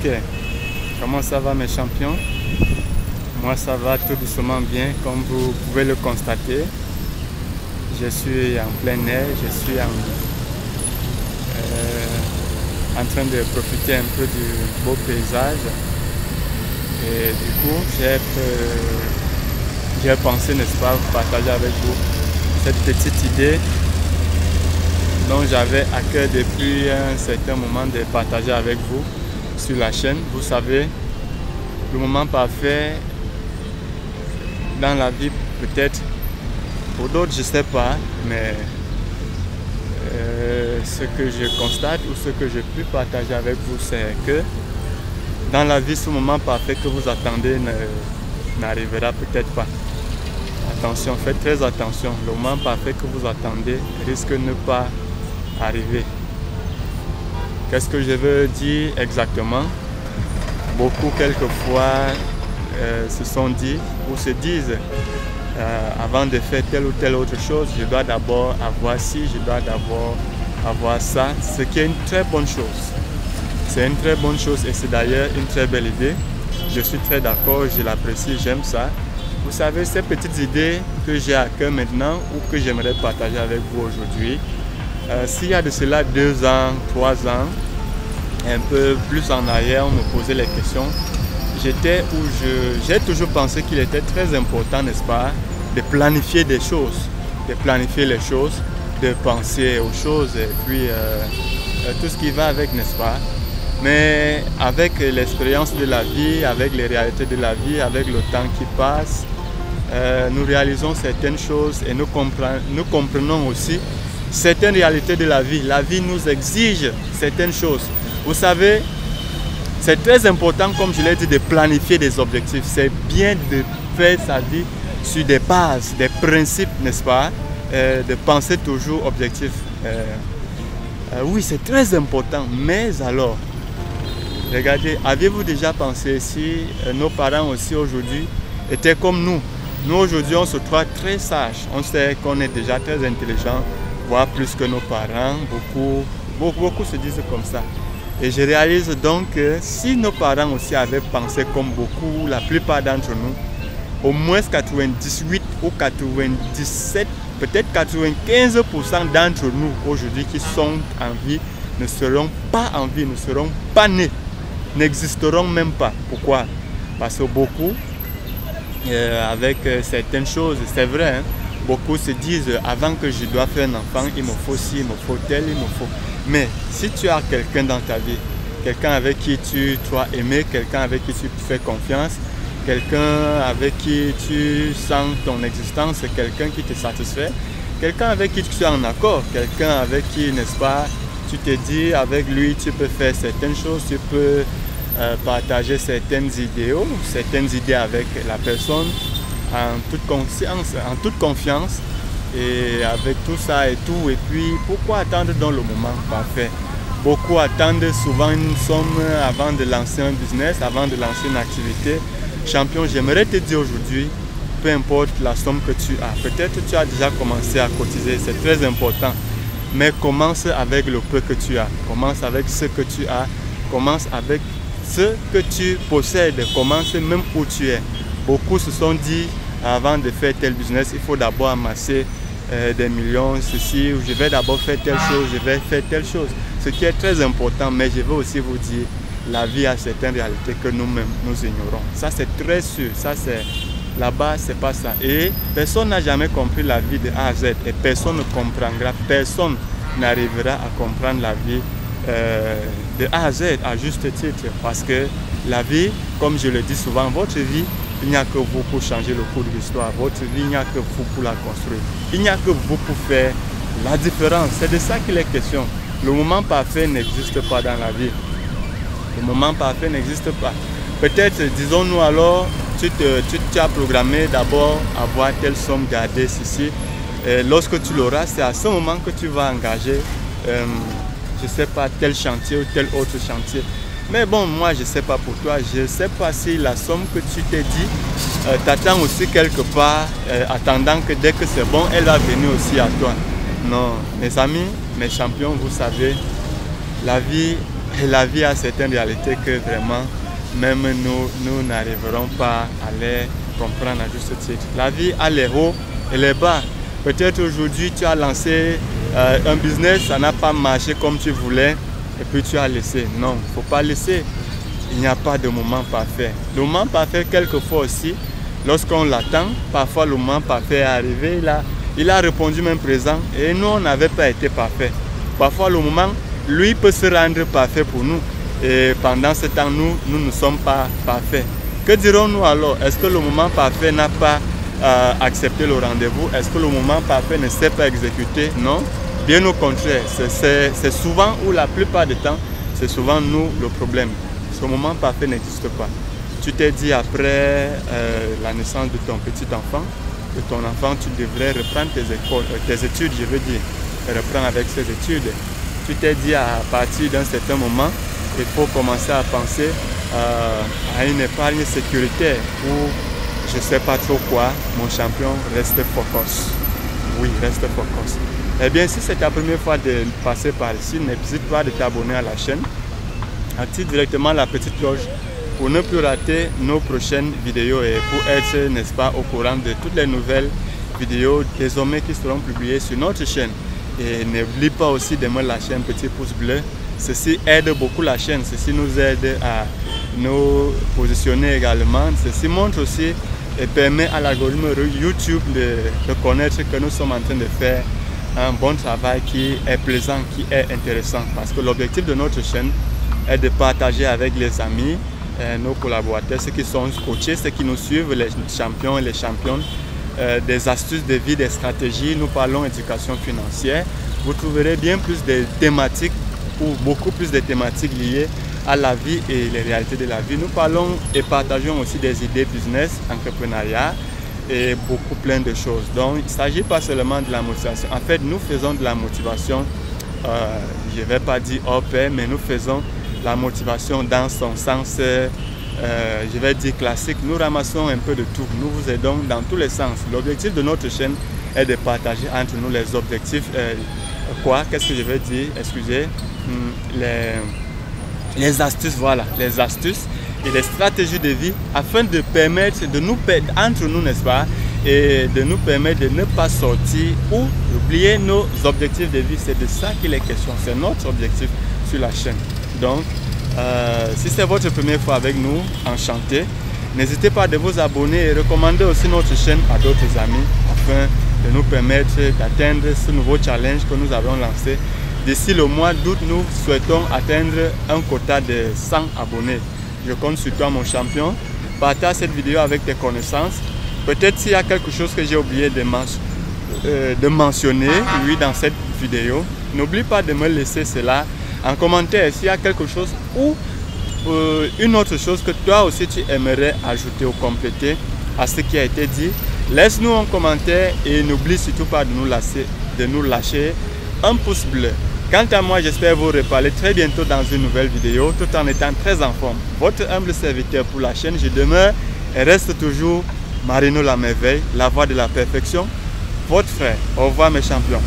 Ok, comment ça va mes champions? Moi ça va tout doucement bien, comme vous pouvez le constater. Je suis en plein air, je suis en train de profiter un peu du beau paysage. Et du coup, j'ai pensé, n'est-ce pas, partager avec vous cette petite idée dont j'avais à cœur depuis un certain moment de partager avec vous sur la chaîne. Vous savez, le moment parfait dans la vie, peut-être, pour d'autres, je ne sais pas, mais ce que je constate ou ce que je peux partager avec vous, c'est que dans la vie, ce moment parfait que vous attendez n'arrivera peut-être pas. Attention, faites très attention. Le moment parfait que vous attendez risque de ne pas arriver. Qu'est-ce que je veux dire exactement? Beaucoup, quelquefois, se sont dit ou se disent avant de faire telle ou telle autre chose, je dois d'abord avoir ci, je dois d'abord avoir ça, ce qui est une très bonne chose. C'est une très bonne chose et c'est d'ailleurs une très belle idée. Je suis très d'accord, je l'apprécie, j'aime ça. Vous savez, ces petites idées que j'ai à cœur maintenant ou que j'aimerais partager avec vous aujourd'hui, s'il y a de cela 2 ans, 3 ans, un peu plus en arrière, on me posait les questions. J'ai toujours pensé qu'il était très important, n'est-ce pas, de planifier des choses, de planifier les choses, de penser aux choses et puis tout ce qui va avec, n'est-ce pas. Mais avec l'expérience de la vie, avec les réalités de la vie, avec le temps qui passe, nous réalisons certaines choses et nous comprenons aussi certaines réalités de la vie. La vie nous exige certaines choses. Vous savez, c'est très important, comme je l'ai dit, de planifier des objectifs. C'est bien de faire sa vie sur des bases, des principes, n'est-ce pas, de penser toujours objectif. Oui, c'est très important, mais alors, regardez, avez-vous déjà pensé si nos parents aussi aujourd'hui étaient comme nous? Nous aujourd'hui on se trouve très sages, on sait qu'on est déjà très intelligent, voire plus que nos parents, beaucoup se disent comme ça. Et je réalise donc que si nos parents aussi avaient pensé comme beaucoup, la plupart d'entre nous, au moins 98 ou 97, peut-être 95% d'entre nous aujourd'hui qui sont en vie ne seront pas en vie, ne seront pas nés, n'existeront même pas. Pourquoi? Parce que beaucoup, avec certaines choses, c'est vrai, hein, beaucoup se disent avant que je dois faire un enfant, il me faut ci, il me faut tel, il me faut. Mais si tu as quelqu'un dans ta vie, quelqu'un avec qui tu dois aimer, quelqu'un avec qui tu fais confiance, quelqu'un avec qui tu sens ton existence, quelqu'un qui te satisfait, quelqu'un avec qui tu es en accord, quelqu'un avec qui, n'est-ce pas, tu te dis avec lui tu peux faire certaines choses, tu peux partager certaines idéaux, certaines idées avec la personne en toute conscience, en toute confiance. Et avec tout ça et tout, et puis pourquoi attendre dans le moment parfait? Beaucoup attendent souvent une somme avant de lancer un business, avant de lancer une activité. Champion, j'aimerais te dire aujourd'hui, peu importe la somme que tu as, peut-être tu as déjà commencé à cotiser, c'est très important, mais commence avec le peu que tu as, commence avec ce que tu as, commence avec ce que tu possèdes, commence même où tu es. Beaucoup se sont dit, avant de faire tel business, il faut d'abord amasser des millions, ceci, je vais d'abord faire telle chose, je vais faire telle chose. Ce qui est très important, mais je veux aussi vous dire, la vie a certaines réalités que nous-mêmes, nous ignorons. Ça, c'est très sûr. Ça, c'est là-bas, c'est pas ça. Et personne n'a jamais compris la vie de A à Z. Et personne ne comprendra, personne n'arrivera à comprendre la vie de A à Z à juste titre. Parce que la vie, comme je le dis souvent, votre vie, il n'y a que vous pour changer le cours de l'histoire. Votre vie, il n'y a que vous pour la construire. Il n'y a que vous pour faire la différence. C'est de ça qu'il est question. Le moment parfait n'existe pas dans la vie. Le moment parfait n'existe pas. Peut-être, disons-nous alors, tu as programmé d'abord avoir telle somme gardée ici. Et lorsque tu l'auras, c'est à ce moment que tu vas engager, je ne sais pas, tel chantier ou tel autre chantier. Mais bon, moi, je ne sais pas pour toi, je ne sais pas si la somme que tu t'es dit t'attend aussi quelque part, attendant que dès que c'est bon, elle va venir aussi à toi. Non, mes amis, mes champions, vous savez, la vie, la vie a certaines réalités que vraiment, même nous n'arriverons pas à les comprendre à juste titre. La vie a les hauts et les bas. Peut-être aujourd'hui tu as lancé un business, ça n'a pas marché comme tu voulais et puis tu as laissé. Non, il ne faut pas laisser. Il n'y a pas de moment parfait. Le moment parfait, quelquefois aussi, lorsqu'on l'attend, parfois le moment parfait est arrivé, il a répondu même présent et nous, on n'avait pas été parfait. Parfois, le moment, lui peut se rendre parfait pour nous et pendant ce temps, nous ne sommes pas parfaits. Que dirons-nous alors? Est-ce que le moment parfait n'a pas accepté le rendez-vous? Est-ce que le moment parfait ne s'est pas exécuté? Non. Bien au contraire, c'est souvent ou la plupart du temps, c'est souvent nous le problème. Ce moment parfait n'existe pas. Tu t'es dit après la naissance de ton petit enfant, que ton enfant, tu devrais reprendre tes études, je veux dire, reprendre avec ses études. Tu t'es dit à partir d'un certain moment, il faut commencer à penser à une épargne sécuritaire ou je ne sais pas trop quoi, mon champion, reste focus. Oui, reste focus. Eh bien, si c'est ta première fois de passer par ici, n'hésite pas de t'abonner à la chaîne. Active directement la petite cloche pour ne plus rater nos prochaines vidéos et pour être, n'est-ce pas, au courant de toutes les nouvelles vidéos désormais qui seront publiées sur notre chaîne. Et n'oublie pas aussi de mettre la chaîne petit pouce bleu. Ceci aide beaucoup la chaîne, ceci nous aide à nous positionner également. Ceci montre aussi et permet à l'algorithme YouTube de connaître que nous sommes en train de faire un bon travail qui est plaisant, qui est intéressant. Parce que l'objectif de notre chaîne est de partager avec les amis, nos collaborateurs, ceux qui sont coachés, ceux qui nous suivent, les champions et les championnes, des astuces de vie, des stratégies. Nous parlons éducation financière. Vous trouverez bien plus de thématiques ou beaucoup plus de thématiques liées à la vie et les réalités de la vie. Nous parlons et partageons aussi des idées business, entrepreneuriat et beaucoup plein de choses. Donc, il ne s'agit pas seulement de la motivation. En fait, nous faisons de la motivation, je ne vais pas dire hors pair, mais nous faisons la motivation dans son sens, je vais dire classique. Nous ramassons un peu de tout. Nous vous aidons dans tous les sens. L'objectif de notre chaîne est de partager entre nous les objectifs. Qu'est-ce que je vais dire? Excusez. Les astuces, voilà. Les astuces et les stratégies de vie afin de permettre, de nous entre nous, n'est-ce pas? Et de nous permettre de ne pas sortir ou oublier nos objectifs de vie. C'est de ça qu'il est question. C'est notre objectif sur la chaîne. Donc, si c'est votre première fois avec nous, enchanté. N'hésitez pas à vous abonner et recommander aussi notre chaîne à d'autres amis afin de nous permettre d'atteindre ce nouveau challenge que nous avons lancé. D'ici le mois d'août, nous souhaitons atteindre un quota de 100 abonnés. Je compte sur toi, mon champion. Partage cette vidéo avec tes connaissances. Peut-être s'il y a quelque chose que j'ai oublié de mentionner dans cette vidéo, n'oublie pas de me laisser cela en commentaire. S'il y a quelque chose ou une autre chose que toi aussi tu aimerais ajouter ou compléter à ce qui a été dit, laisse-nous un commentaire et n'oublie surtout pas de nous lâcher un pouce bleu. Quant à moi, j'espère vous reparler très bientôt dans une nouvelle vidéo tout en étant très en forme. Votre humble serviteur pour la chaîne, je demeure et reste toujours Marino la merveille, la voix de la perfection, votre frère. Au revoir mes champions.